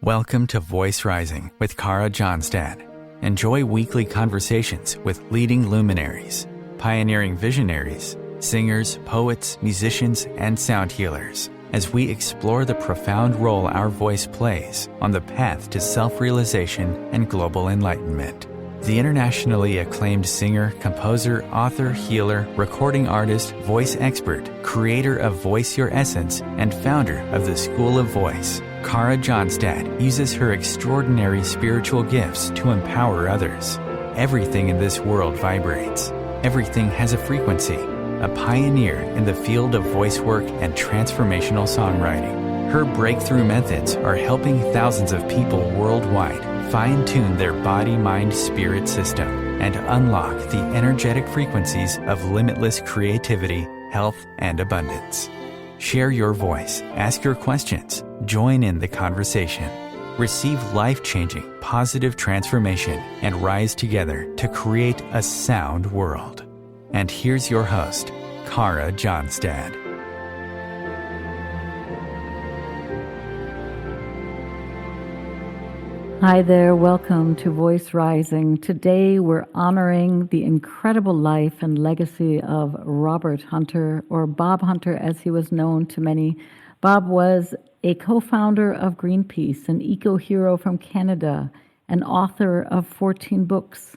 Welcome to Voice Rising with Kara Johnstad. Enjoy weekly conversations with leading luminaries, pioneering visionaries, singers, poets, musicians, and sound healers as we explore the profound role our voice plays on the path to self-realization and global enlightenment. The internationally acclaimed singer, composer, author, healer, recording artist, voice expert, creator of Voice Your Essence, and founder of the School of Voice, Kara Johnstad uses her extraordinary spiritual gifts to empower others. Everything in this world vibrates. Everything has a frequency. A pioneer in the field of voice work and transformational songwriting. Her breakthrough methods are helping thousands of people worldwide fine-tune their body-mind-spirit system and unlock the energetic frequencies of limitless creativity, health, and abundance. Share your voice, ask your questions, join in the conversation. Receive life-changing, positive transformation and rise together to create a sound world. And here's your host, Kara Johnstad. Hi there, welcome to Voice Rising. Today we're honoring the incredible life and legacy of Robert Hunter, or Bob Hunter as he was known to many. Bob was a co-founder of Greenpeace, an eco-hero from Canada, an author of 14 books,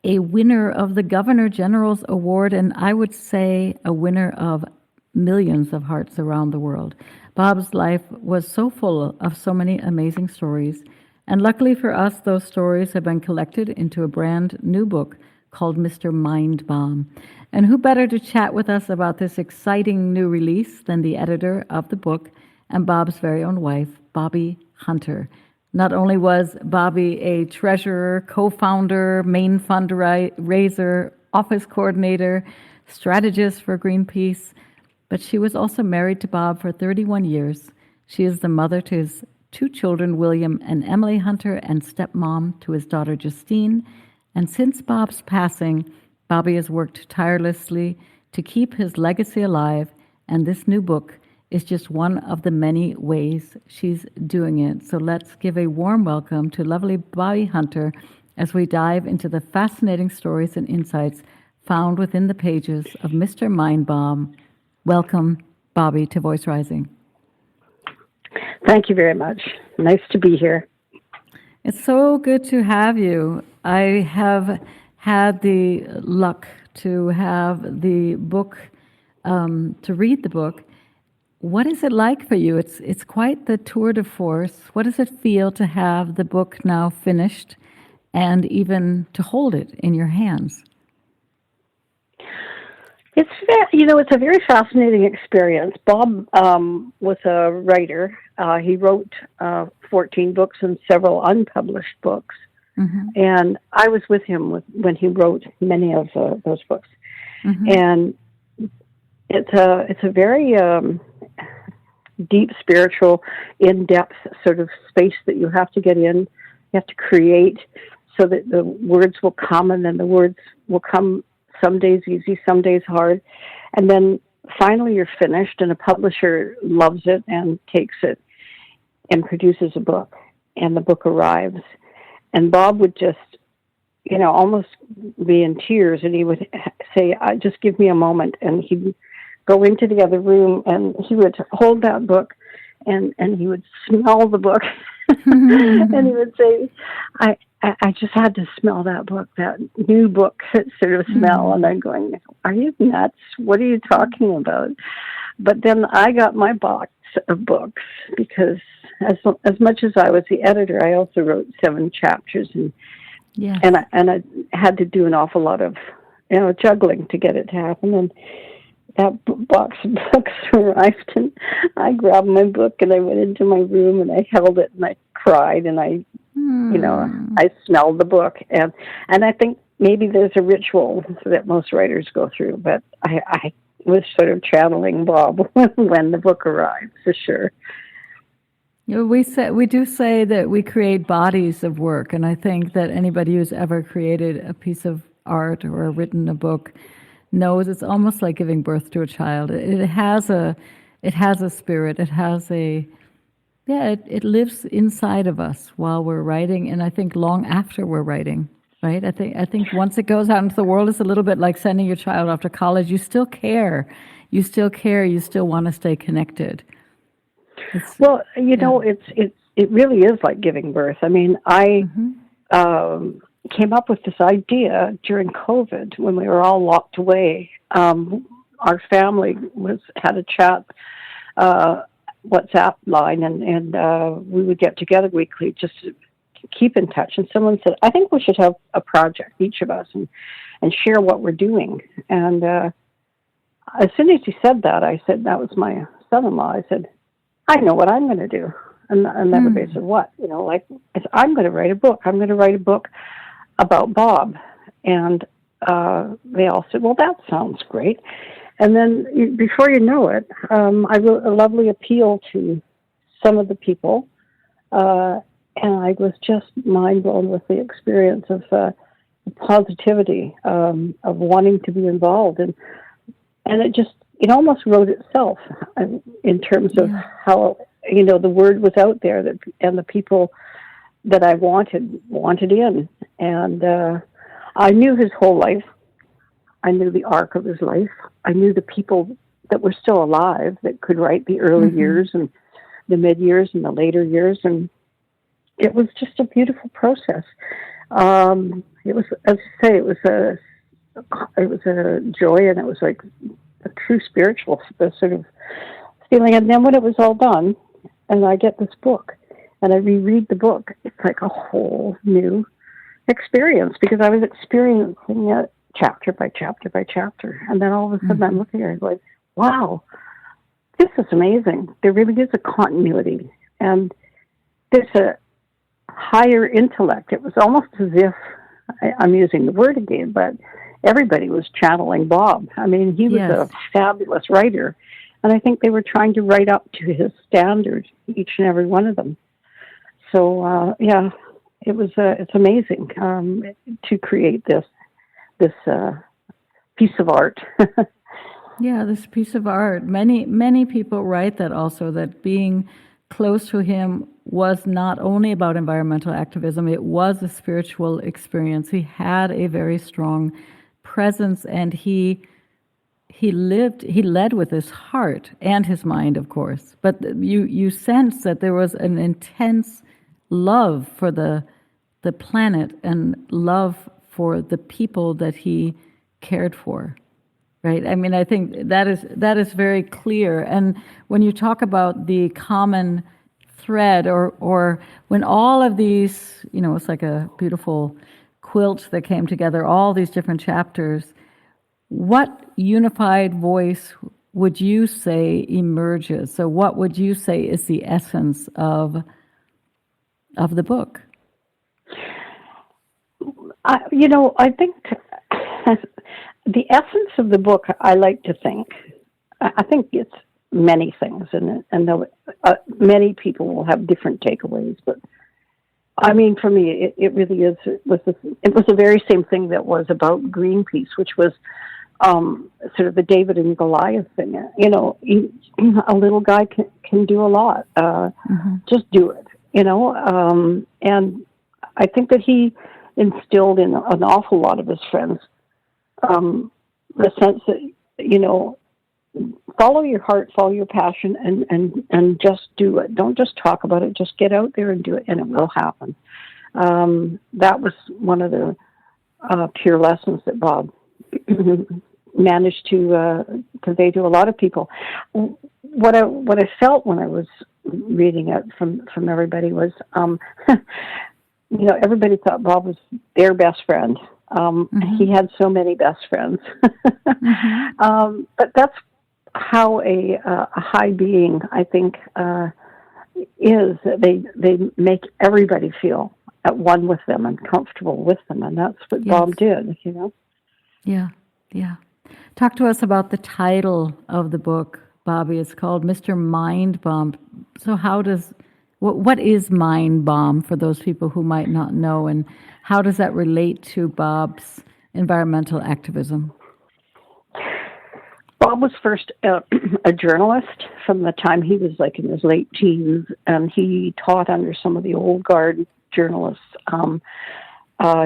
a winner of the Governor General's Award, and I would say a winner of millions of hearts around the world. Bob's life was so full of so many amazing stories. And luckily for us, those stories have been collected into a brand new book called Mr. Mindbomb. And who better to chat with us about this exciting new release than the editor of the book and Bob's very own wife, Bobbi Hunter. Not only was Bobbi a treasurer, co-founder, main fundraiser, office coordinator, strategist for Greenpeace, but she was also married to Bob for 31 years. She is the mother to his 2 children, William and Emily Hunter, and stepmom to his daughter, Justine. And since Bob's passing, Bobbi has worked tirelessly to keep his legacy alive, and this new book is just one of the many ways she's doing it. So let's give a warm welcome to lovely Bobbi Hunter as we dive into the fascinating stories and insights found within the pages of Mr. Mindbomb. Welcome, Bobbi, to Voice Rising. Thank you very much. Nice to be here. It's so good to have you. I have had the luck to have the book, to read the book. What is it like for you? It's quite the tour de force. What does it feel to have the book now finished and even to hold it in your hands? It's a very fascinating experience. Bob was a writer. He wrote 14 books and several unpublished books. Mm-hmm. And I was with him when he wrote many of those books. Mm-hmm. And it's a very deep, spiritual, in-depth sort of space that you have to get in. You have to create so that the words will come, and then the words will come some days easy, some days hard. And then finally you're finished and a publisher loves it and takes it and produces a book, and the book arrives. And Bob would just, almost be in tears, and he would say, just give me a moment. And he'd go into the other room and he would hold that book and he would smell the book. And he would say, I just had to smell that book, that new book sort of smell. And I'm going, are you nuts? What are you talking about? But then I got my box of books because as much as I was the editor, I also wrote 7 chapters. And I had to do an awful lot of, juggling to get it to happen. And that box of books arrived, and I grabbed my book and I went into my room and I held it and I cried and I smelled the book. And I think maybe there's a ritual that most writers go through, but I was sort of channeling Bob when the book arrived, for sure. We do say that we create bodies of work, and I think that anybody who's ever created a piece of art or written a book knows it's almost like giving birth to a child. It has a spirit. It has a Yeah, it lives inside of us while we're writing, and I think long after we're writing, right? I think once it goes out into the world, it's a little bit like sending your child off to college. You still care. You still care. You still want to stay connected. Well, it really is like giving birth. I mean, I came up with this idea during COVID when we were all locked away. Our family had a chat WhatsApp line, and we would get together weekly just to keep in touch. And someone said, I think we should have a project, each of us, and share what we're doing. And as soon as he said that, I said, that was my son-in-law, I said, I know what I'm going to do. And everybody said, what? I said, I'm going to write a book. I'm going to write a book about Bob. And they all said, well, that sounds great. And then before you know it, I wrote a lovely appeal to some of the people, and I was just mind blown with the experience of the positivity of wanting to be involved, and it almost wrote itself in terms of how the word was out there and the people that I wanted in, and I knew his whole life. I knew the arc of his life. I knew the people that were still alive that could write the early years and the mid years and the later years, and it was just a beautiful process. It was, as I say, it was a joy, and it was like a true spiritual sort of feeling. And then when it was all done, and I get this book, and I reread the book, it's like a whole new experience, because I was experiencing it chapter by chapter by chapter. And then all of a sudden I'm looking at it going, wow, this is amazing. There really is a continuity. And there's a higher intellect. It was almost as if, I'm using the word again, but everybody was channeling Bob. I mean, he was a fabulous writer. And I think they were trying to write up to his standard, each and every one of them. So, it's amazing to create this piece of art. Yeah, this piece of art. Many people write that also, that being close to him was not only about environmental activism, it was a spiritual experience. He had a very strong presence, and he led with his heart and his mind, of course. But you sense that there was an intense love for the planet and love for the people that he cared for, right? I mean, I think that is very clear. And when you talk about the common thread, or when all of these, it's like a beautiful quilt that came together, all these different chapters, what unified voice would you say emerges? So what would you say is the essence of the book? I think the essence of the book, I like to think, I think it's many things in it, and many people will have different takeaways, but I mean, for me, it really is, it was the very same thing that was about Greenpeace, which was sort of the David and Goliath thing. A little guy can do a lot. Just do it, and I think that he instilled in an awful lot of his friends the sense that, follow your heart, follow your passion, and just do it. Don't just talk about it. Just get out there and do it, and it will happen. That was one of the pure lessons that Bob managed to convey to a lot of people. What I felt when I was reading it from everybody was, everybody thought Bob was their best friend. He had so many best friends. But that's how a high being, I think, is. They make everybody feel at one with them and comfortable with them, and that's what Bob did, Yeah. Talk to us about the title of the book, Bobbi. It's called Mr. Mindbomb. So what is Mindbomb for those people who might not know, and how does that relate to Bob's environmental activism? Bob was first a journalist from the time he was like in his late teens, and he taught under some of the old guard journalists.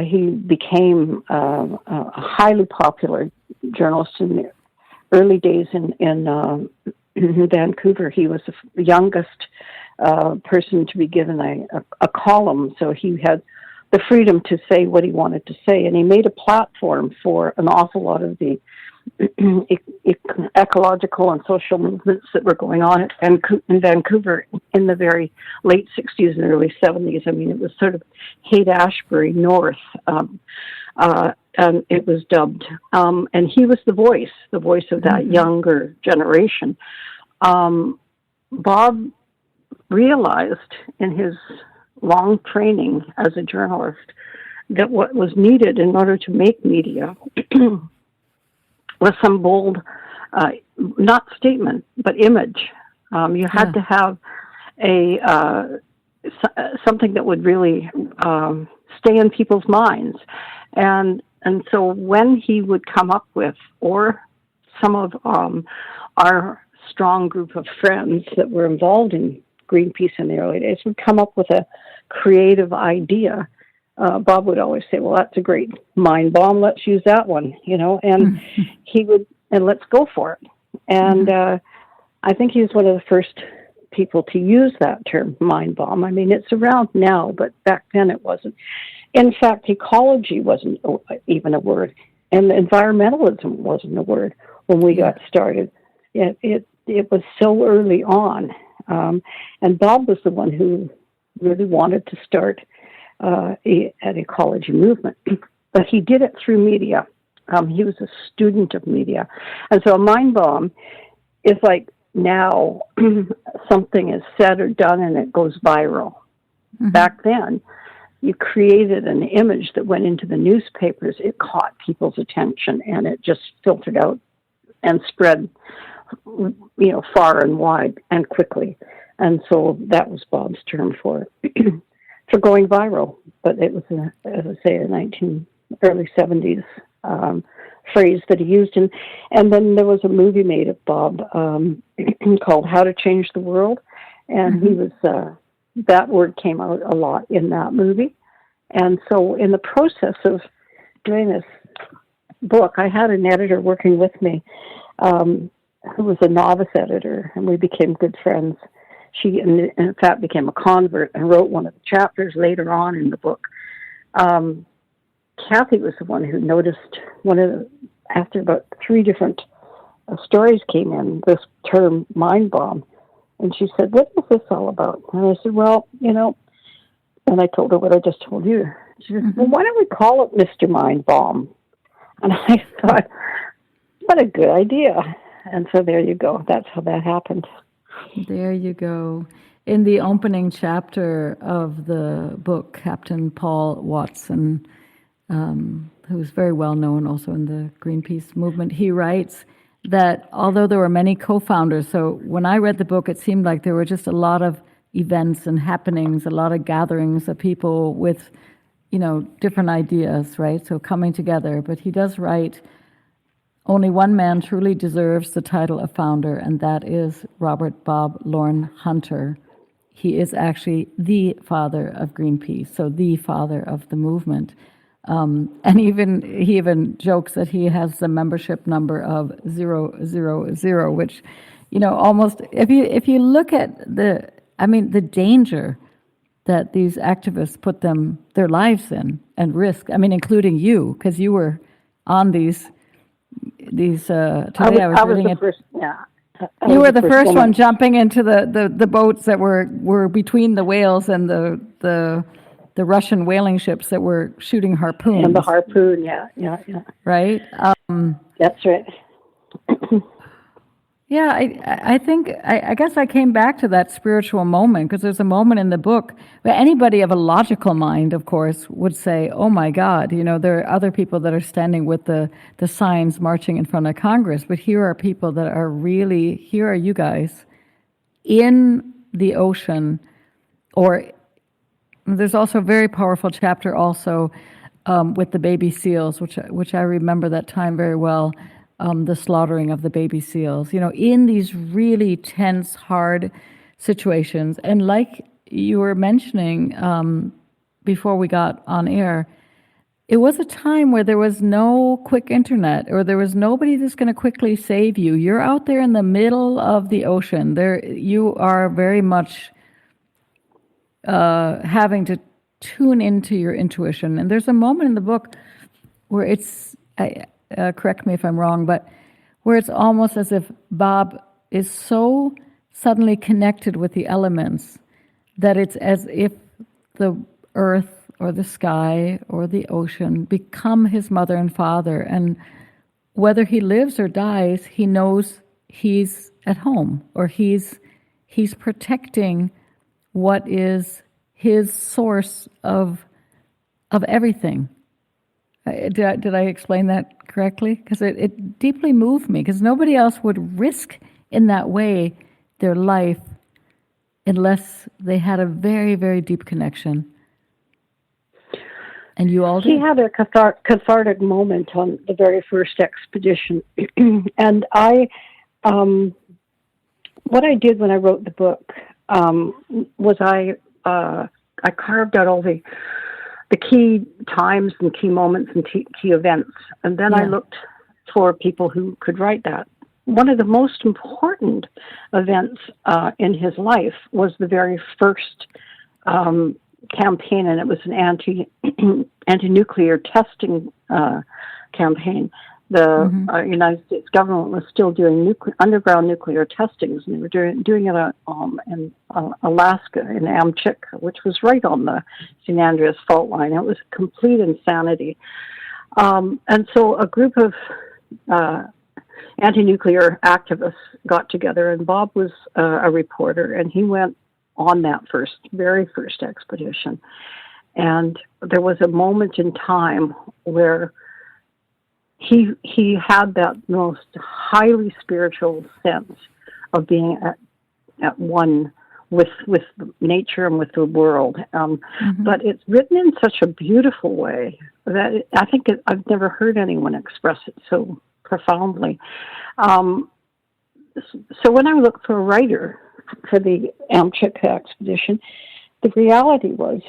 He became a highly popular journalist in the early days in Vancouver. He was the youngest person to be given a column, so he had the freedom to say what he wanted to say, and he made a platform for an awful lot of the ecological and social movements that were going on in Vancouver in the very late 60s and early 70s. I mean, it was sort of Haight-Ashbury North, and it was dubbed. And he was the voice of that younger generation. Bob realized in his long training as a journalist that what was needed in order to make media was some bold, not statement, but image. You had to have something that would really stay in people's minds. And so when he would come up with, or some of our strong group of friends that were involved in Greenpeace in the early days would come up with a creative idea, Bob would always say, well, that's a great mind bomb. Let's use that one, and he would, and let's go for it. And I think he was one of the first people to use that term, mind bomb. I mean, it's around now, but back then it wasn't. In fact, ecology wasn't even a word, and environmentalism wasn't a word when we got started. It was so early on. And Bob was the one who really wanted to start an ecology movement, but he did it through media. He was a student of media. And so a mind bomb is like now something is said or done and it goes viral. Back then, you created an image that went into the newspapers. It caught people's attention and it just filtered out and spread, far and wide and quickly. And so that was Bob's term for it, for going viral. But it was, as I say, a early 70s phrase that he used. And then there was a movie made of Bob called How to Change the World. And he was, that word came out a lot in that movie. And so in the process of doing this book, I had an editor working with me who was a novice editor, and we became good friends. She, in fact, became a convert and wrote one of the chapters later on in the book. Kathy was the one who noticed after about 3 different stories came in, this term mind bomb. And she said, what is this all about? And I said, well, and I told her what I just told you. She said, well, why don't we call it Mr. Mind Bomb? And I thought, what a good idea. And so there you go. That's how that happened. There you go. In the opening chapter of the book, Captain Paul Watson, who's very well known also in the Greenpeace movement, he writes that although there were many co-founders, so when I read the book, it seemed like there were just a lot of events and happenings, a lot of gatherings of people with, different ideas, right? So coming together. But he does write, only one man truly deserves the title of founder, and that is Robert Bob Lorne Hunter. He is actually the father of Greenpeace, so the father of the movement. And he even jokes that he has the membership number of 000, which, almost, if you look at the danger that these activists put their lives in and risk, including you, because you were on these today I was reading it. First, yeah. You were the first one jumping into the boats that were between the whales and the Russian whaling ships that were shooting harpoons. And the harpoon, yeah. Right? That's right. Yeah, I guess I came back to that spiritual moment because there's a moment in the book where anybody of a logical mind, of course, would say, oh my God, there are other people that are standing with the signs marching in front of Congress, but here are people that are really, here are you guys in the ocean. Or there's also a very powerful chapter also with the baby seals, which I remember that time very well. the slaughtering of the baby seals, in these really tense, hard situations. And like you were mentioning before we got on air, it was a time where there was no quick internet, or there was nobody that's going to quickly save you. You're out there in the middle of the ocean. There, you are very much having to tune into your intuition. And there's a moment in the book where it's, correct me if I'm wrong, but where it's almost as if Bob is so suddenly connected with the elements that it's as if the earth or the sky or the ocean become his mother and father. And whether he lives or dies, he knows he's at home, or he's protecting what is his source of everything. Did I explain that correctly? Because it deeply moved me, because nobody else would risk in that way their life unless they had a very, very deep connection. And you all did? He had a cathartic moment on the very first expedition. And what I did when I wrote the book was I carved out all the key times and key moments and key events. And then I looked for people who could write that. One of the most important events in his life was the very first campaign, and it was an anti-nuclear testing campaign. The United States government was still doing underground nuclear testings, and they were doing it in Alaska, in Amchik, which was right on the St. Andreas fault line. It was complete insanity. And so a group of anti-nuclear activists got together, and Bob was a reporter, and he went on that very first expedition. And there was a moment in time where he had that most highly spiritual sense of being at one with nature and with the world. But it's written in such a beautiful way that I think I've never heard anyone express it so profoundly. So when I looked for a writer for the Amchik expedition, the reality was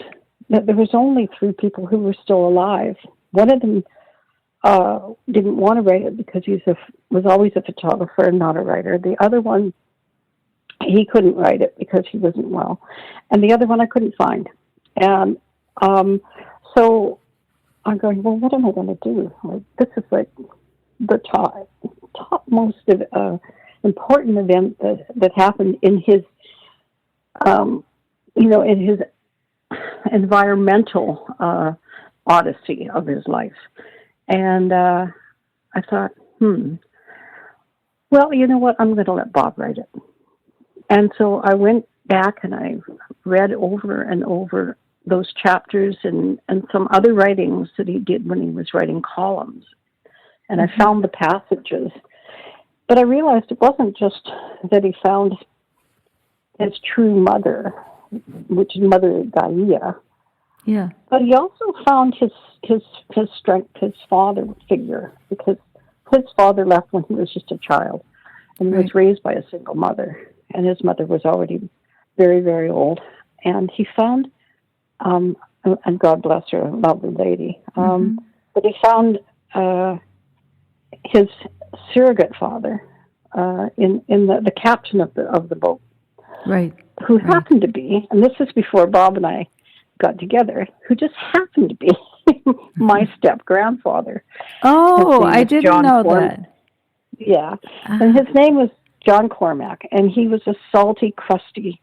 that there was only 3 people who were still alive. One of them didn't want to write it because he was always a photographer and not a writer. The other one, he couldn't write it because he wasn't well. And the other one I couldn't find. And so I'm going, well, what am I going to do? This is like the top most important event that happened in his, in his environmental odyssey of his life. And I thought, well, you know what? I'm going to let Bob write it. And so I went back and I read over and over those chapters and some other writings that he did when he was writing columns. And I found the passages. But I realized it wasn't just that he found his true mother, which is Mother Gaia. Yeah. But he also found his strength, his father figure, because his father left when he was just a child, and he was raised by a single mother, and his mother was already very, very old. And he found, and God bless her, a lovely lady, but he found his surrogate father in the captain of the boat, who happened to be, and this is before Bob and I got together, who just happened to be my step-grandfather. Oh, I didn't know that. Yeah, and his name was John Cormack, and he was a salty, crusty,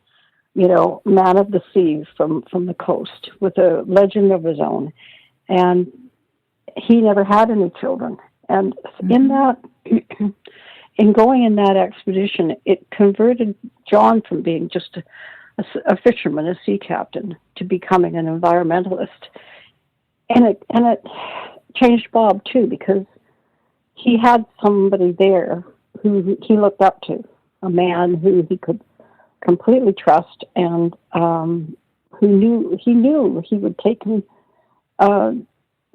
man of the sea from the coast with a legend of his own. And he never had any children. And in going in that expedition, it converted John from being just a fisherman, a sea captain, to becoming an environmentalist. And it changed Bob too, because he had somebody there who he looked up to, a man who he could completely trust, and who knew he would take him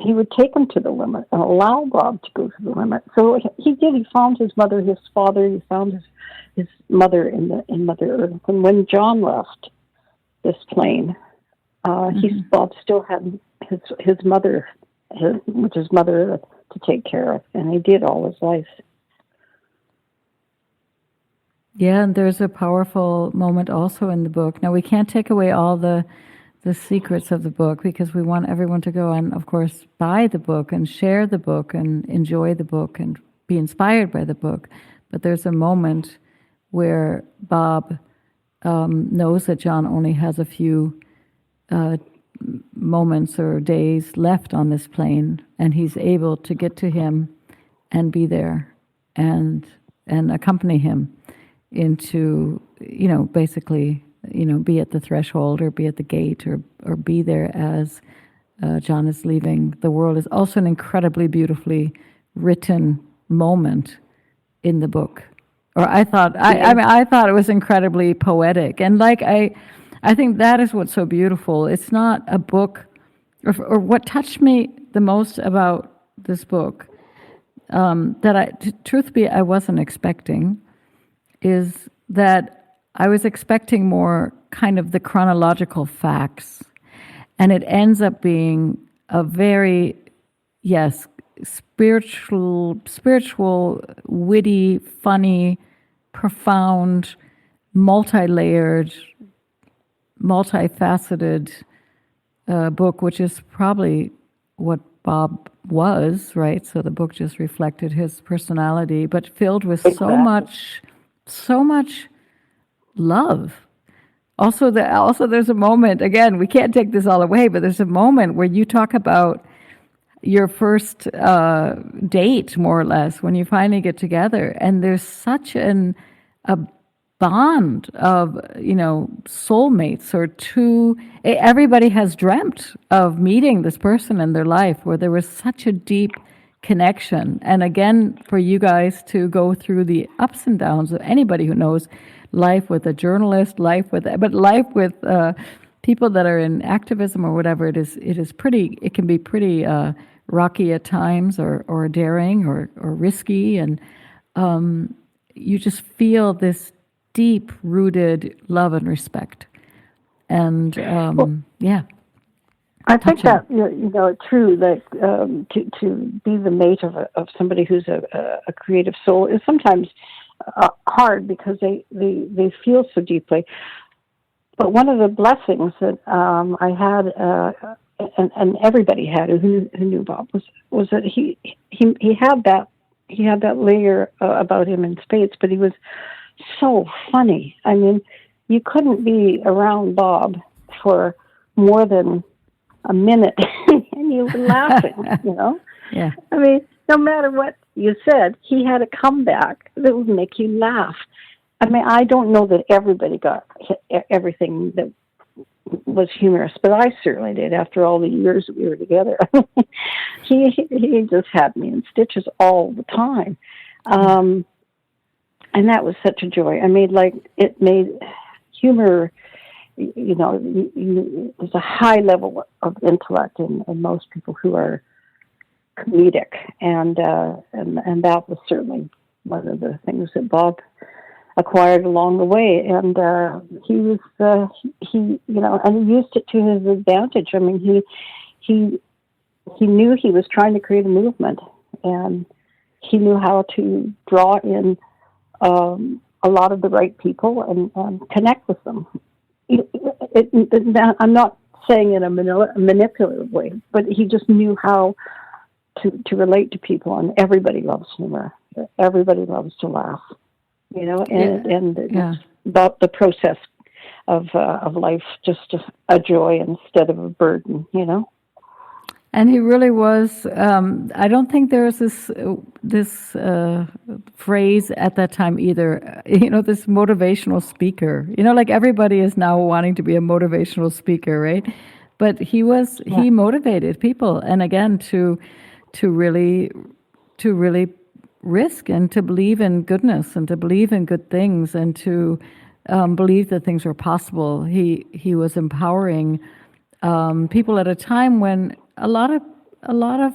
he would take him to the limit and allow Bob to go to the limit. So he did. He found his mother, his father. He found his mother in Mother Earth. And when John left this plane, Bob still had his mother, which is Mother Earth, to take care of, and he did all his life. Yeah, and there's a powerful moment also in the book. Now, we can't take away all the secrets of the book because we want everyone to go and, of course, buy the book and share the book and enjoy the book and be inspired by the book. But there's a moment where Bob knows that John only has a few moments or days left on this plane, and he's able to get to him and be there and accompany him into, basically, be at the threshold or be at the gate or be there as John is leaving the world is also an incredibly beautifully written moment in the book. Or I thought, I thought it was incredibly poetic. And I think that is what's so beautiful. It's not a book, or what touched me the most about this book, truth be, I wasn't expecting, is that I was expecting more kind of the chronological facts, and it ends up being a very, spiritual, witty, funny, profound, multi-layered, multifaceted book, which is probably what Bob was, right? So the book just reflected his personality, but filled with so much love. Also, there's a moment, again, we can't take this all away, but there's a moment where you talk about your first date, more or less, when you finally get together, and there's such a bond of, soulmates or two. Everybody has dreamt of meeting this person in their life where there was such a deep connection. And again, for you guys to go through the ups and downs of anybody who knows life with a journalist, life with people that are in activism or whatever, it can be pretty rocky at times or daring or risky. And you just feel this deep-rooted love and respect. And, I think that, true, that to be the mate of somebody who's a creative soul is sometimes hard because they feel so deeply. But one of the blessings that I had, and everybody had who knew Bob, was that he had that layer about him in spades, but he was so funny. I mean, you couldn't be around Bob for more than a minute and you were laughing, Yeah. I mean, no matter what you said, he had a comeback that would make you laugh. I mean, I don't know that everybody got everything that was humorous, but I certainly did after all the years that we were together. He just had me in stitches all the time. And that was such a joy. I mean, it made humor, there's a high level of intellect in most people who are comedic. And that was certainly one of the things that Bob acquired along the way. And he was, and he used it to his advantage. I mean, he knew he was trying to create a movement, and he knew how to draw in a lot of the right people and connect with them. I'm not saying in a manipulative way, but he just knew how to relate to people, and everybody loves humor. Everybody loves to laugh, and about the process of life, just a joy instead of a burden, And he really was. I don't think there was this phrase at that time either. This motivational speaker. Like everybody is now wanting to be a motivational speaker, right? But he motivated people, and again to really risk and to believe in goodness and to believe in good things and to believe that things were possible. He was empowering people at a time when a lot a lot of,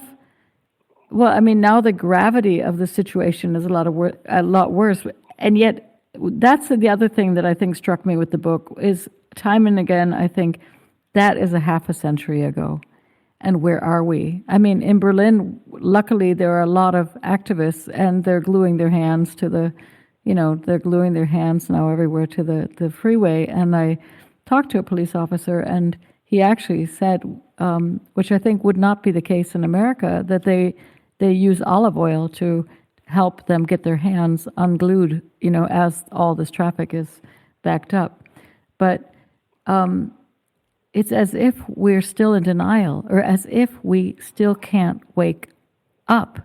well, I mean, now the gravity of the situation is a lot worse. And yet, that's the other thing that I think struck me with the book is time and again, I think that is a half a century ago. And where are we? I mean, in Berlin, luckily, there are a lot of activists, and they're gluing their hands to they're gluing their hands now everywhere to the freeway. And I talked to a police officer, and he actually said, which I think would not be the case in America, that they use olive oil to help them get their hands unglued, as all this traffic is backed up. But it's as if we're still in denial, or as if we still can't wake up.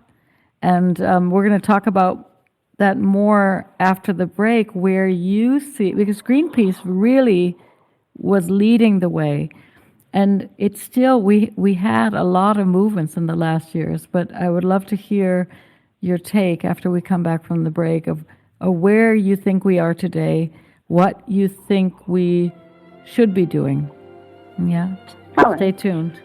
And we're going to talk about that more after the break, where you see, because Greenpeace really was leading the way. And it's still, we had a lot of movements in the last years, but I would love to hear your take after we come back from the break of where you think we are today, what you think we should be doing. Yeah. Right. Stay tuned.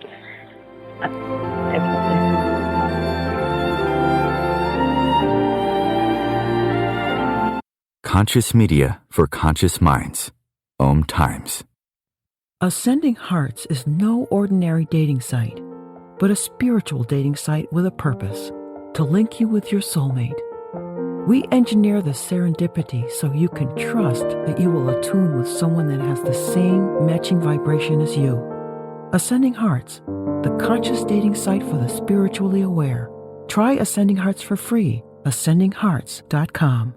Conscious media for conscious minds. OMTimes. Ascending Hearts is no ordinary dating site, but a spiritual dating site with a purpose, to link you with your soulmate. We engineer the serendipity so you can trust that you will attune with someone that has the same matching vibration as you. Ascending Hearts, the conscious dating site for the spiritually aware. Try Ascending Hearts for free. ascendinghearts.com.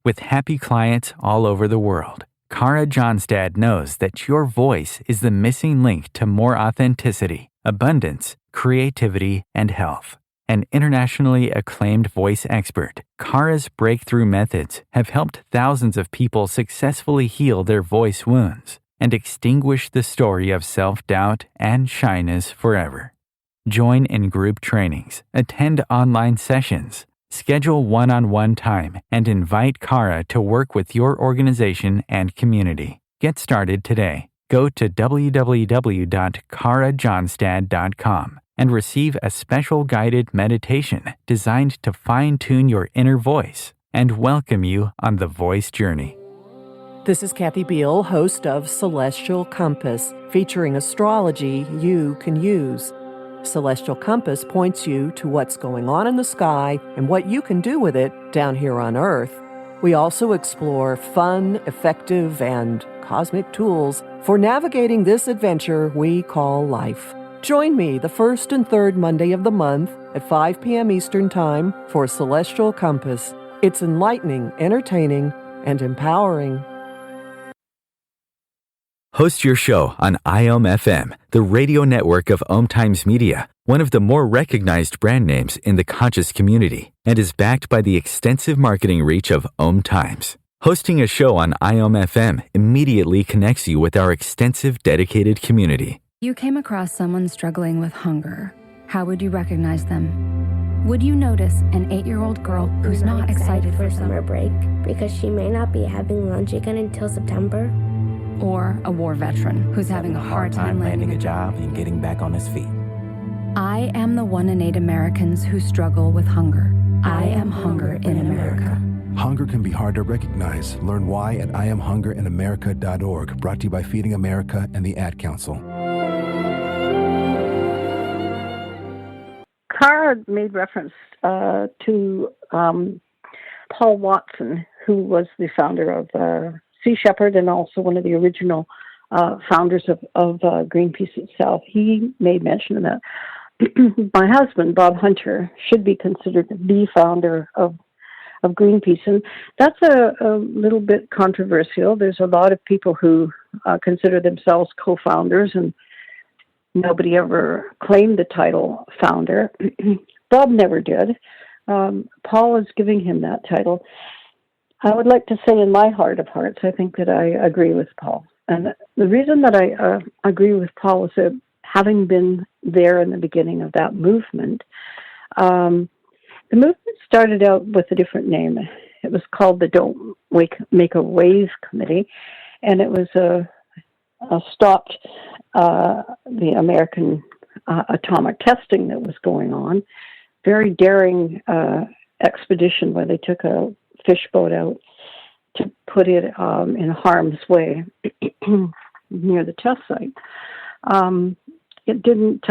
With happy clients all over the world, Kara Johnstad knows that your voice is the missing link to more authenticity, abundance, creativity, and health. An internationally acclaimed voice expert, Kara's breakthrough methods have helped thousands of people successfully heal their voice wounds and extinguish the story of self-doubt and shyness forever. Join in group trainings, attend online sessions, schedule one-on-one time, and invite Kara to work with your organization and community. Get started today. Go to www.karajohnstad.com and receive a special guided meditation designed to fine-tune your inner voice and welcome you on the voice journey. This is Kathy Beal, host of Celestial Compass, featuring astrology you can use. Celestial Compass points you to what's going on in the sky and what you can do with it down here on Earth. We also explore fun, effective, and cosmic tools for navigating this adventure we call life. Join me the first and third Monday of the month at 5 p.m. Eastern Time for Celestial Compass. It's enlightening, entertaining, and empowering. Host your show on IOM-FM, the radio network of OMTimes Media, one of the more recognized brand names in the conscious community, and is backed by the extensive marketing reach of OMTimes. Hosting a show on IOM-FM immediately connects you with our extensive dedicated community. You came across someone struggling with hunger. How would you recognize them? Would you notice an 8-year-old girl who's not excited for summer break because she may not be having lunch again until September? Or a war veteran who's having a hard time landing a job and getting back on his feet? I am the 1 in 8 Americans who struggle with hunger. I am hunger in America. Hunger can be hard to recognize. Learn why at IamHungerInAmerica.org, brought to you by Feeding America and the Ad Council. Kara made reference to Paul Watson, who was the founder of Sea Shepherd and also one of the original founders of Greenpeace itself. He made mention of that. My husband, Bob Hunter, should be considered the founder of Greenpeace, and that's a little bit controversial. There's a lot of people who consider themselves co-founders, and nobody ever claimed the title founder. Bob never did. Paul is giving him that title. I would like to say in my heart of hearts, I think that I agree with Paul. And the reason that I agree with Paul is that having been there in the beginning of that movement, the movement started out with a different name. It was called the Don't Make a Wave Committee, and it was stopped the American atomic testing that was going on. Very daring expedition where they took a fish boat out to put it in harm's way near the test site. It didn't.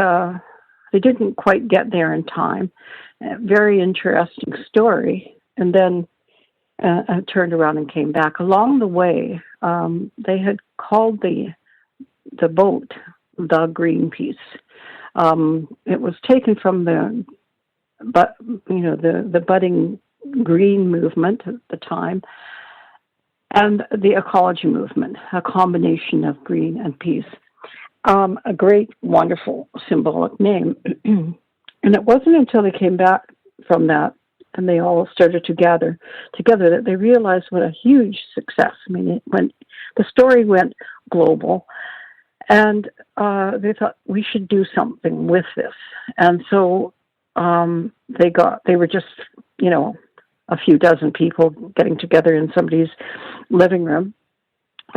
They didn't quite get there in time. Very interesting story. And then turned around and came back. Along the way, they had called the boat the Greenpeace. It was taken from the budding green movement at the time, and the ecology movement, a combination of green and peace. A great, wonderful, symbolic name. And it wasn't until they came back from that and they all started to gather together that they realized what a huge success. I mean, the story went global, and they thought we should do something with this. And so they were just, a few dozen people getting together in somebody's living room.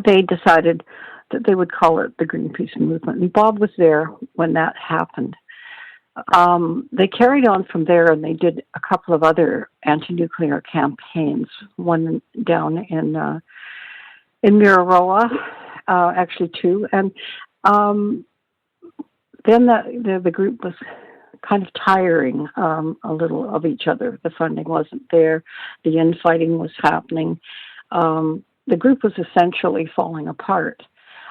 They decided that they would call it the Greenpeace movement. And Bob was there when that happened. They carried on from there, and they did a couple of other anti-nuclear campaigns, one down in Mururoa, actually two. And then the group was kind of tiring a little of each other. The funding wasn't there. The infighting was happening. The group was essentially falling apart.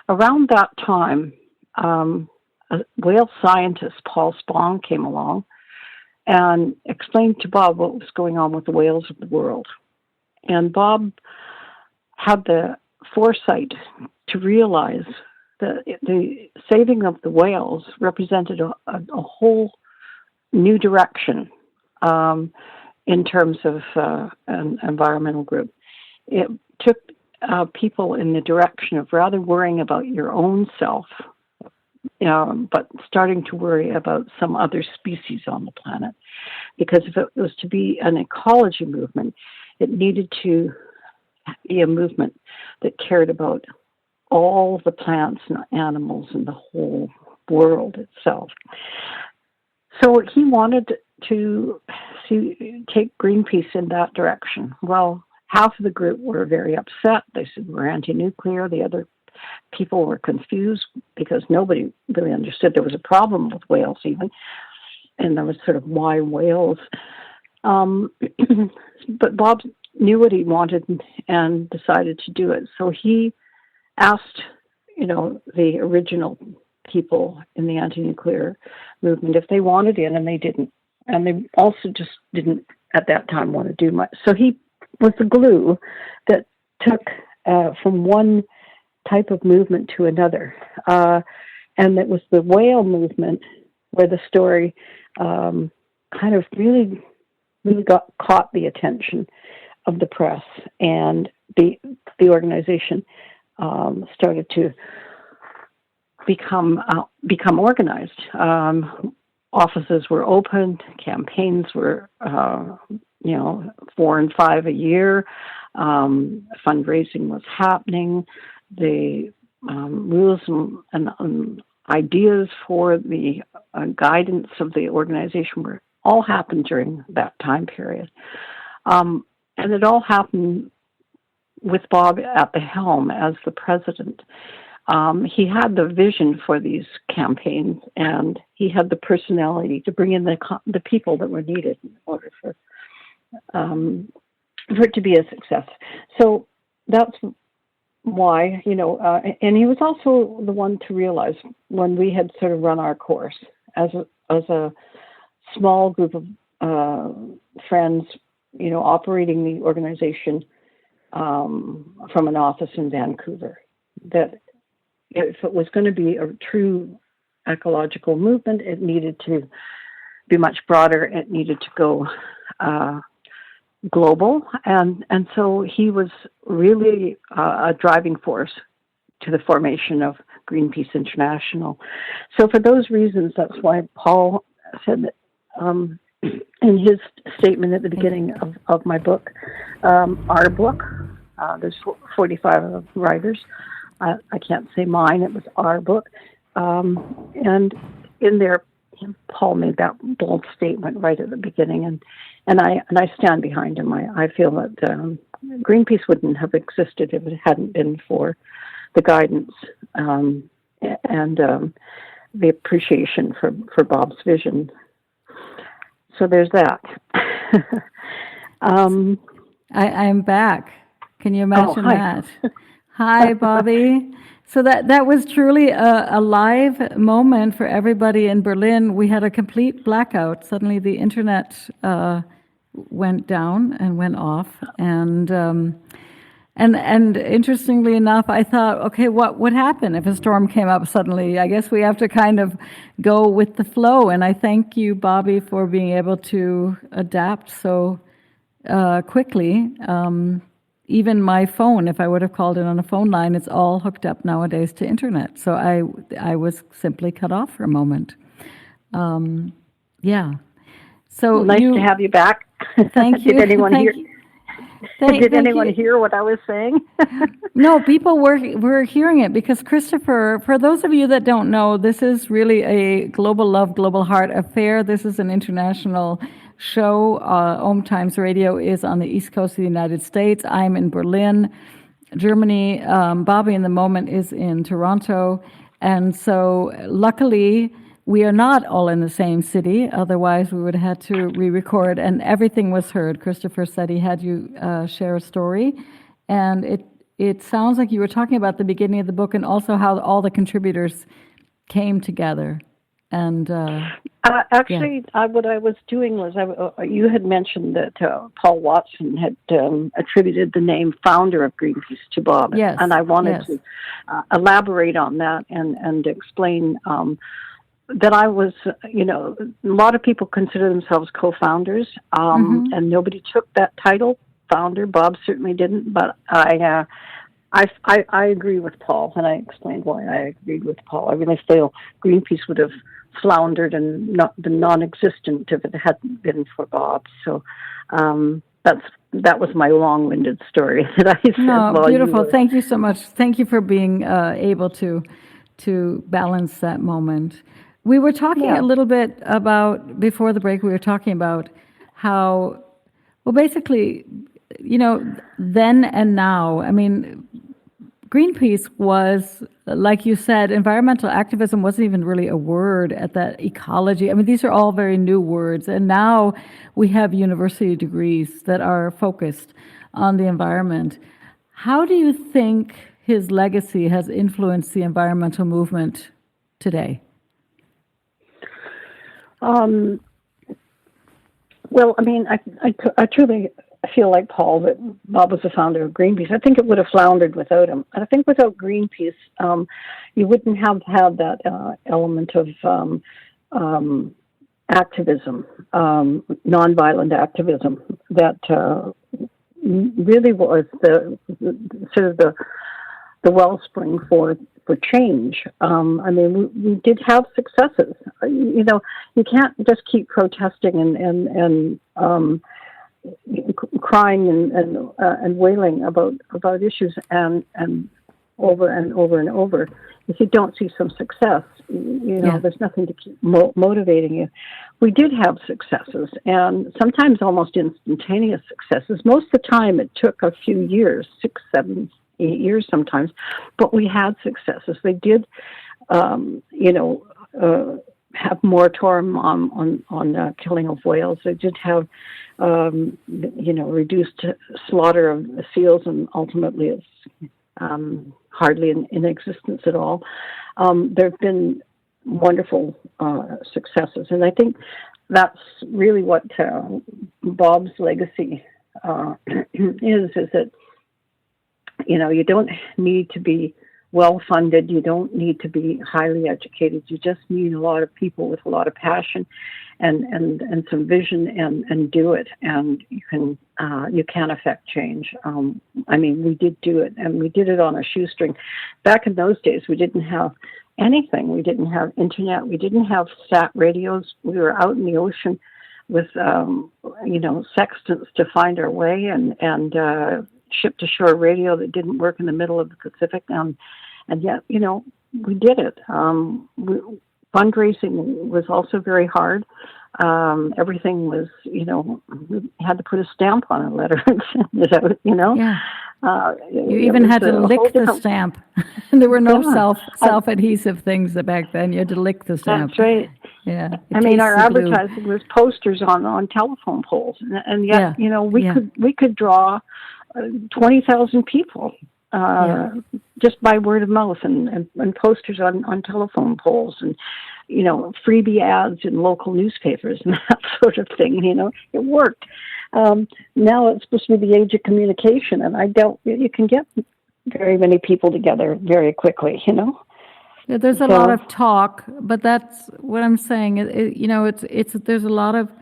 Around that time, a whale scientist, Paul Spong, came along and explained to Bob what was going on with the whales of the world. And Bob had the foresight to realize that the saving of the whales represented a whole new direction in terms of an environmental group. It took people in the direction of rather worrying about your own self, but starting to worry about some other species on the planet. Because if it was to be an ecology movement, it needed to be a movement that cared about all the plants and animals and the whole world itself. So he wanted to take Greenpeace in that direction. Well, half of the group were very upset. They said we're anti-nuclear. The other people were confused because nobody really understood there was a problem with whales even. And there was sort of why whales. But Bob knew what he wanted and decided to do it. So he asked, the original people in the anti-nuclear movement if they wanted in, and they didn't. And they also just didn't at that time want to do much. So he was the glue that took from one type of movement to another. And it was the whale movement where the story kind of really caught the attention of the press, and the organization started to become organized. Offices were opened, campaigns were 4 and 5 a year. Fundraising was happening. The rules and ideas for the guidance of the organization were all happened during that time period. And it all happened with Bob at the helm as the president. He had the vision for these campaigns, and he had the personality to bring in the people that were needed in order for it to be a success. So that's why, and he was also the one to realize when we had sort of run our course as a small group of friends, operating the organization from an office in Vancouver, that if it was going to be a true ecological movement, it needed to be much broader. It needed to go global. And so he was really a driving force to the formation of Greenpeace International. So for those reasons, that's why Paul said that in his statement at the beginning of my book, our book, there's 45 writers. I can't say mine, it was our book. And in there, Paul made that bold statement right at the beginning, and I stand behind him. I feel that Greenpeace wouldn't have existed if it hadn't been for the guidance and the appreciation for Bob's vision. So there's that. I'm back. Can you imagine that? Hi, Bobbi. So that was truly a live moment for everybody in Berlin. We had a complete blackout. Suddenly the internet went down and went off. And interestingly enough, I thought, okay, what would happen if a storm came up suddenly? I guess we have to kind of go with the flow. And I thank you, Bobbi, for being able to adapt so quickly. Even my phone, if I would have called it on a phone line, it's all hooked up nowadays to internet. So I was simply cut off for a moment. Yeah. So nice to have you back. Thank you. Did anyone hear? Did anyone hear what I was saying? No, people were hearing it because Christopher, for those of you that don't know, this is really a Global Love, Global Heart affair. This is an international show. OMTimes Radio is on the East Coast of the United States. I'm in Berlin, Germany. Bobbi in the moment is in Toronto. And so luckily, we are not all in the same city. Otherwise, we would have had to re-record, and everything was heard. Christopher said he had you share a story. And it sounds like you were talking about the beginning of the book and also how all the contributors came together. And actually, what I was doing was, you had mentioned that Paul Watson had attributed the name founder of Greenpeace to Bob. Yes. And I wanted to elaborate on that and explain that I was, a lot of people consider themselves co-founders, and nobody took that title, founder. Bob certainly didn't, but I agree with Paul, and I explained why I agreed with Paul. I really feel Greenpeace would have floundered and not been non-existent if it hadn't been for Bob. So that was my long-winded story that I said. No, beautiful. Thank you so much. Thank you for being able to balance that moment. We were talking a little bit about, before the break, we were talking about how, well, basically, then and now, I mean, Greenpeace was, like you said, environmental activism wasn't even really a word at that ecology. I mean, these are all very new words. And now we have university degrees that are focused on the environment. How do you think his legacy has influenced the environmental movement today? Well, I mean, I truly feel like Paul that Bob was the founder of Greenpeace. I think it would have floundered without him. And I think without Greenpeace, you wouldn't have had that element of activism, nonviolent activism that really was the sort of the wellspring for change. I mean, we did have successes. You can't just keep protesting and crying and wailing about issues and over and over and over. If you don't see some success, there's nothing to keep motivating you. We did have successes, and sometimes almost instantaneous successes. Most of the time, it took a few years, 6, 7, 8 years sometimes, but we had successes. They did, have moratorium on killing of whales. They did have, reduced slaughter of seals, and ultimately it's hardly in existence at all. There have been wonderful successes, and I think that's really what Bob's legacy is that, you don't need to be well-funded. You don't need to be highly educated. You just need a lot of people with a lot of passion and some vision and do it. And you can affect change. I mean, we did do it, and we did it on a shoestring. Back in those days, we didn't have anything. We didn't have internet. We didn't have sat radios. We were out in the ocean with, sextants to find our way and ship-to-shore radio that didn't work in the middle of the Pacific, and yet, we did it. fundraising was also very hard. Everything was, we had to put a stamp on a letter and send it out, Yeah. You even had to lick the stamp. There were no self-adhesive things back then. You had to lick the stamp. That's right. Yeah. I mean, our advertising was posters on telephone poles, and yet, we could draw 20,000 people just by word of mouth and posters on telephone poles and freebie ads in local newspapers and that sort of thing. It worked. Now it's supposed to be the age of communication, and I doubt you can get very many people together very quickly. Yeah, there's a lot of talk, but that's what I'm saying. There's a lot of,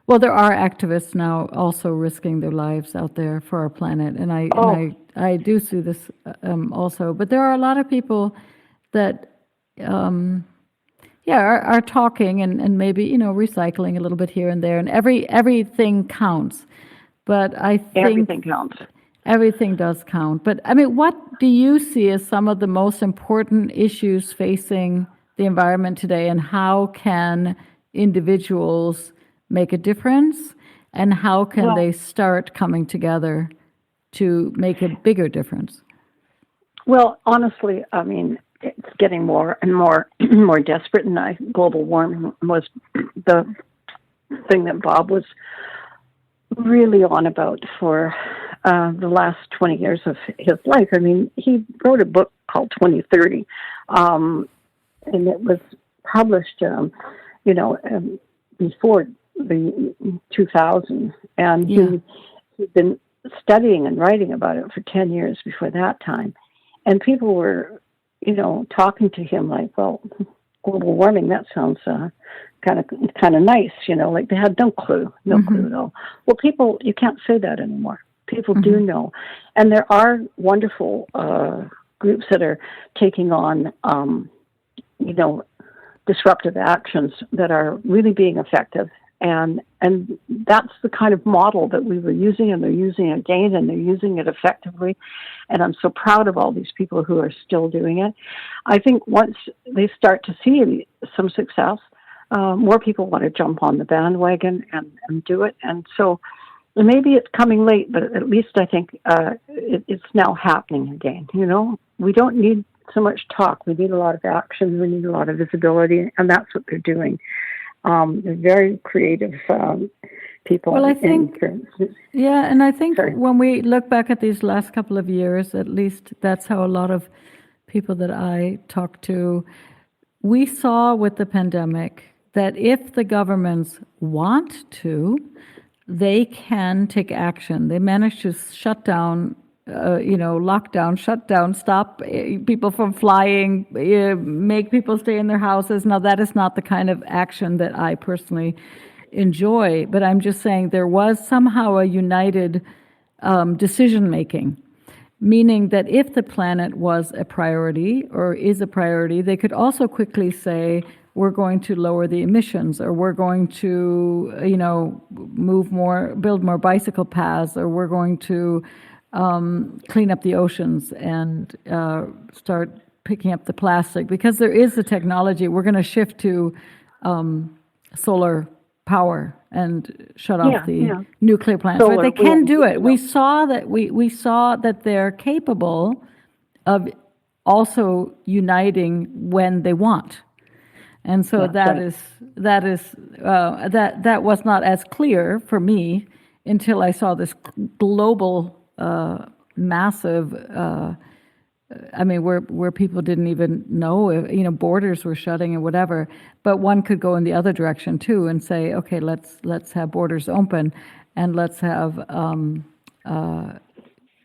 well, there are activists now also risking their lives out there for our planet, and I do see this also. But there are a lot of people that, are talking and maybe recycling a little bit here and there, and everything counts. But I think everything counts. Everything does count. But I mean, what do you see as some of the most important issues facing the environment today, and how can individuals make a difference, and how can they start coming together to make a bigger difference? Well, honestly, I mean, it's getting more and more more desperate, and global warming was the thing that Bob was really on about for the last 20 years of his life. I mean, he wrote a book called 2030, and it was published, before the 2000, and he'd been studying and writing about it for 10 years before that time, and people were, talking to him like, well, global warming, that sounds kind of nice, like they had no clue at all. Well, people, you can't say that anymore. People do know, and there are wonderful groups that are taking on, disruptive actions that are really being effective, and that's the kind of model that we were using, and they're using it again, and they're using it effectively, and I'm so proud of all these people who are still doing it. I think once they start to see some success, more people want to jump on the bandwagon and do it, and so maybe it's coming late, but at least I think it's now happening again. We don't need so much talk. We need a lot of action. We need a lot of visibility, and that's what they're doing. They're very creative people. Well, I think, and I think when we look back at these last couple of years, at least that's how a lot of people that I talk to, we saw with the pandemic that if the governments want to, they can take action. They managed to shut down, lockdown, shut down, stop people from flying, make people stay in their houses. Now, that is not the kind of action that I personally enjoy, but I'm just saying there was somehow a united decision-making, meaning that if the planet was a priority or is a priority, they could also quickly say, we're going to lower the emissions, or we're going to, build more bicycle paths, or we're going to clean up the oceans and start picking up the plastic. Because there is the technology, we're going to shift to solar power and shut off the nuclear plants. Solar, right? They can do it. We saw that they're capable of also uniting when they want. And so that was not as clear for me until I saw this global, massive. Where people didn't even know if, borders were shutting and whatever. But one could go in the other direction too and say, okay, let's have borders open, and let's have.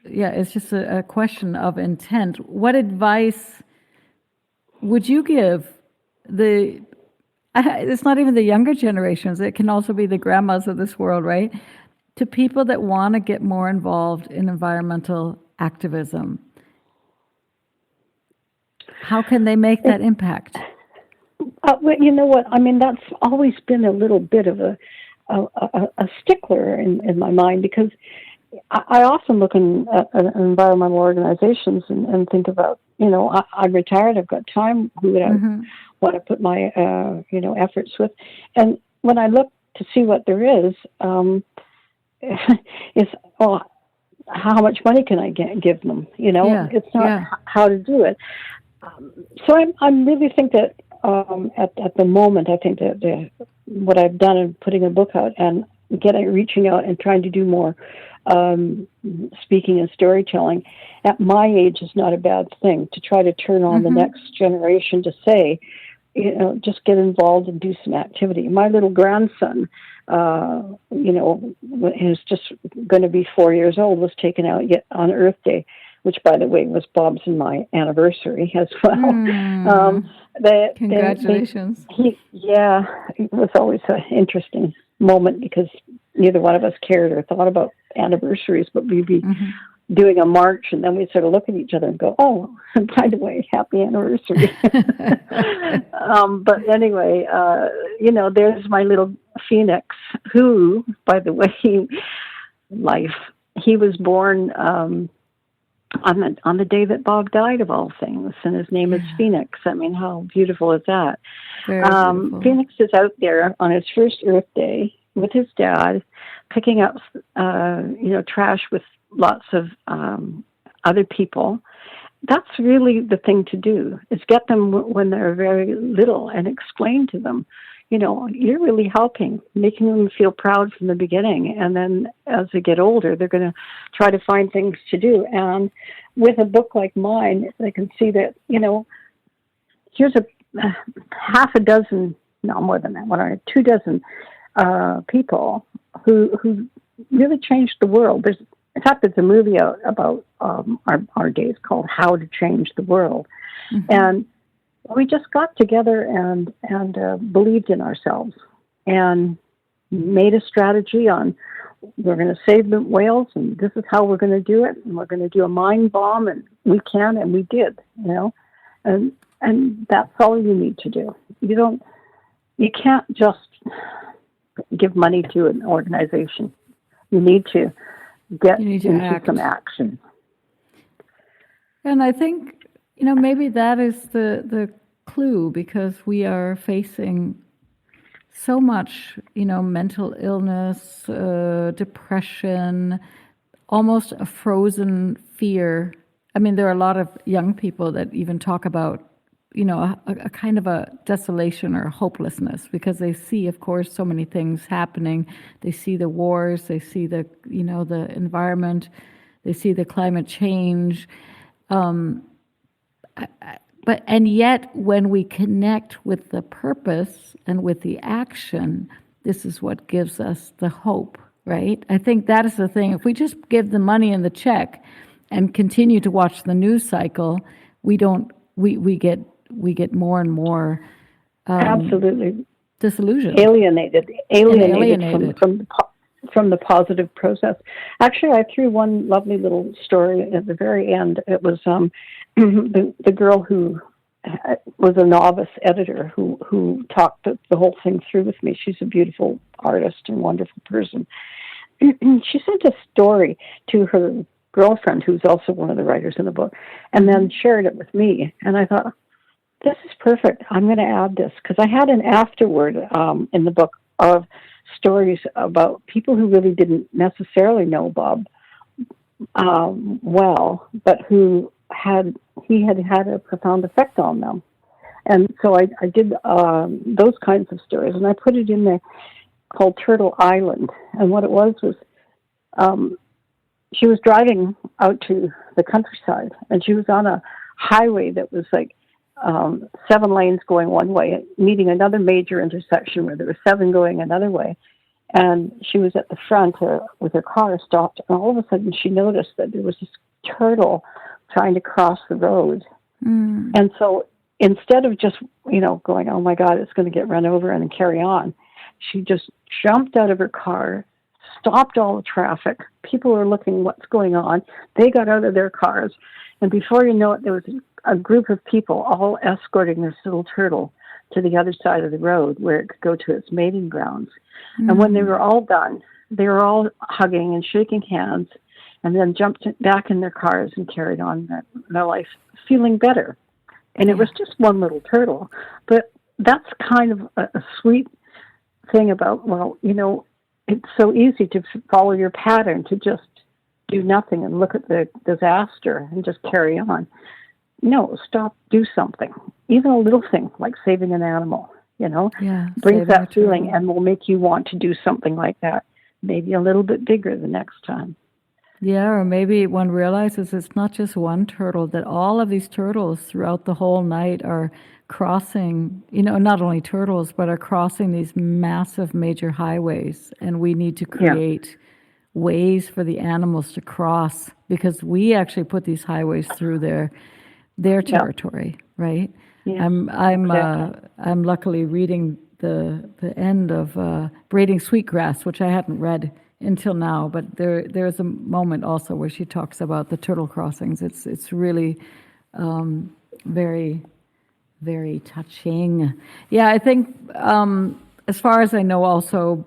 It's just a question of intent. What advice would you give? It's not even the younger generations, it can also be the grandmas of this world, right? To people that want to get more involved in environmental activism. How can they make that impact? Well, you know what? I mean, that's always been a little bit of a stickler in my mind, because I often look at environmental organizations and think about, I'm retired, I've got time, who would I want to put my, efforts with? And when I look to see what there is how much money can I give them? It's not how to do it. So I really think that at the moment, I think that what I've done in putting a book out and reaching out and trying to do more speaking and storytelling at my age is not a bad thing, to try to turn on the next generation to say, just get involved and do some activity. My little grandson, who's just going to be 4 years old, was taken out yet on Earth Day, which, by the way, was Bob's and my anniversary as well. Congratulations. It was always an interesting moment because neither one of us cared or thought about anniversaries, but we'd be doing a march, and then we'd sort of look at each other and go, oh, and by the way, happy anniversary. But anyway, there's my little Phoenix, who, by the way, he was born on the day that Bob died, of all things, and his name is Phoenix. I mean, how beautiful is that? Very beautiful. Phoenix is out there on his first Earth Day with his dad, picking up, trash with lots of other people. That's really the thing to do, is get them when they're very little and explain to them, you're really helping, making them feel proud from the beginning. And then as they get older, they're going to try to find things to do. And with a book like mine, they can see that, here's half a dozen, no more than that, 2 dozen people who really changed the world. In fact, there's a movie out about our days called How to Change the World. And we just got together and believed in ourselves and made a strategy on, we're going to save the whales, and this is how we're going to do it, and we're going to do a mind bomb, and we can, and we did, and that's all you need to do. You can't just give money to an organization. You need to get into some action. And I think, maybe that is the clue, because we are facing so much, mental illness, depression, almost a frozen fear. I mean, there are a lot of young people that even talk about, a kind of a desolation or hopelessness, because they see, of course, so many things happening. They see the wars, they see the environment, they see the climate change. And yet, when we connect with the purpose and with the action, this is what gives us the hope, right? I think that is the thing. If we just give the money and the check and continue to watch the news cycle, we get more and more absolutely disillusioned, alienated from the positive process. Actually, I threw one lovely little story at the very end. It was the girl who was a novice editor who talked the whole thing through with me. She's a beautiful artist and wonderful person. She sent a story to her girlfriend, who's also one of the writers in the book, and then shared it with me. And I thought, this is perfect. I'm going to add this, because I had an afterword in the book of stories about people who really didn't necessarily know Bob well, but he had a profound effect on them. And so I did those kinds of stories, and I put it in there called Turtle Island. And what it was she was driving out to the countryside, and she was on a highway that was like 7 lanes going one way, meeting another major intersection where there were 7 going another way. And she was at the front with her car stopped, and all of a sudden she noticed that there was this turtle trying to cross the road. And so instead of just, going, oh my God, it's going to get run over and carry on, she just jumped out of her car, stopped all the traffic. People were looking what's going on. They got out of their cars, and before you know it, there was a group of people all escorting this little turtle to the other side of the road where it could go to its mating grounds. And when they were all done, they were all hugging and shaking hands, and then jumped back in their cars and carried on their life, feeling better. And it was just one little turtle. But that's kind of a sweet thing about, well, you know, it's so easy to follow your pattern, to just do nothing and look at the disaster and just carry on. No, stop, do something. Even a little thing like saving an animal, you know, brings that feeling and will make you want to do something like that, maybe a little bit bigger the next time. Yeah, or maybe one realizes it's not just one turtle, that all of these turtles throughout the whole night are crossing, you know, not only turtles, but are crossing these massive major highways. And we need to create ways for the animals to cross, because we actually put these highways through their territory, right? Yeah. I'm luckily reading the end of Braiding Sweetgrass, which I hadn't read until now, but there's a moment also where she talks about the turtle crossings. It's really very, very touching. Yeah, I think as far as I know, also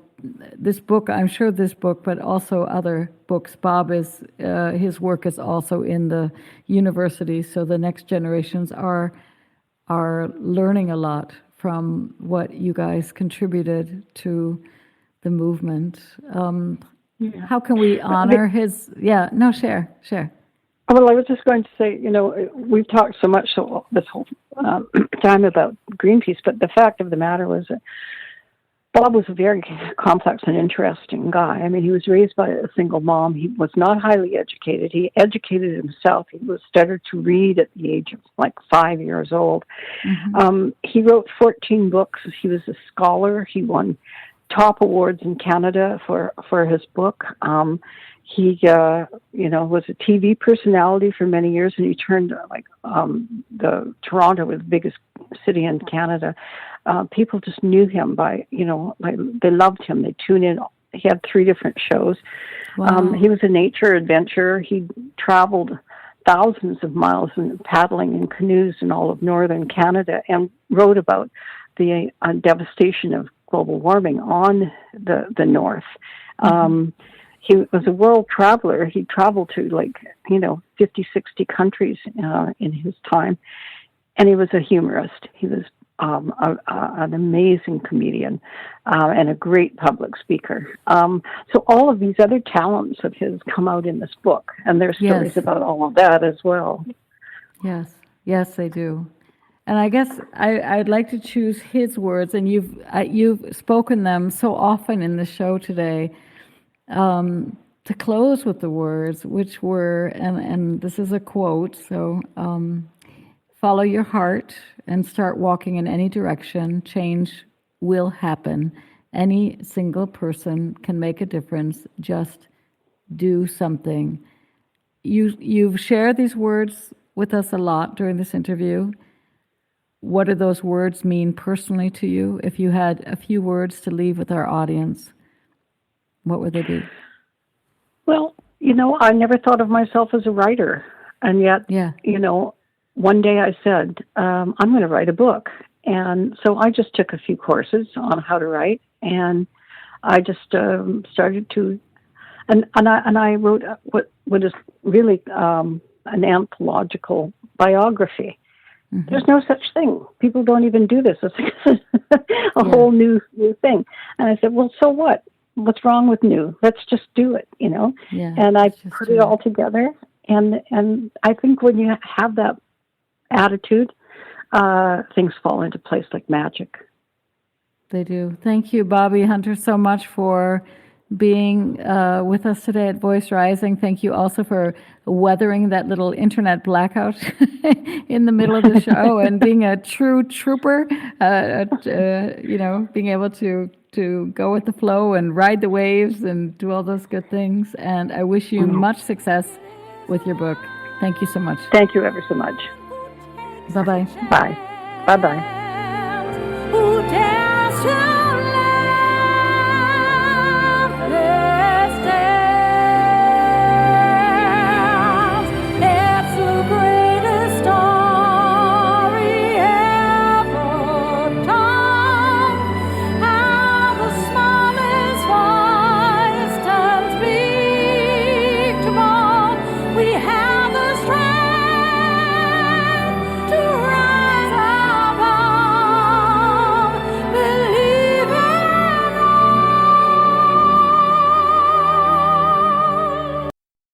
this book, I'm sure this book, but also other books. Bob is his work is also in the university, so the next generations are learning a lot from what you guys contributed to the movement. How can we honor his? Yeah, no, share. Well, I was just going to say, you know, we've talked so much this whole time about Greenpeace, but the fact of the matter was that Bob was a very complex and interesting guy. I mean, he was raised by a single mom. He was not highly educated. He educated himself. He was started to read at the age of like 5 years old. Mm-hmm. He wrote 14 books. He was a scholar. He won top awards in Canada for his book. He, was a TV personality for many years, and he turned Toronto was the biggest city in Canada. People just knew him by, they loved him. They tuned in. He had 3 different shows. Wow. He was a nature adventurer. He traveled thousands of miles paddling in canoes in all of northern Canada and wrote about the devastation of global warming on the north. Mm-hmm. He was a world traveler. He traveled to 50, 60 countries in his time. And he was a humorist. He was an amazing comedian and a great public speaker. So all of these other talents of his come out in this book, and there's stories about all of that as well. Yes, they do. And I guess I'd like to choose his words, and you've spoken them so often in the show today. To close with the words, which were, and this is a quote, so follow your heart and start walking in any direction. Change will happen. Any single person can make a difference. Just do something. You've shared these words with us a lot during this interview. What do those words mean personally to you? If you had a few words to leave with our audience, what would they be? Well, I never thought of myself as a writer. And yet, one day I said, I'm going to write a book. And so I just took a few courses on how to write. And I just started to, and I wrote what is really an anthological biography. Mm-hmm. There's no such thing. People don't even do this. It's a whole new thing. And I said, well, so what? What's wrong with new? Let's just do it, Yeah, and I put it all together. And I think when you have that attitude, things fall into place like magic. They do. Thank you, Bobbi Hunter, so much for being with us today at Voice Rising. Thank you also for weathering that little internet blackout in the middle of the show and being a true trooper, being able to go with the flow and ride the waves and do all those good things. And I wish you much success with your book. Thank you so much. Thank you ever so much. Bye-bye. Bye. Bye-bye.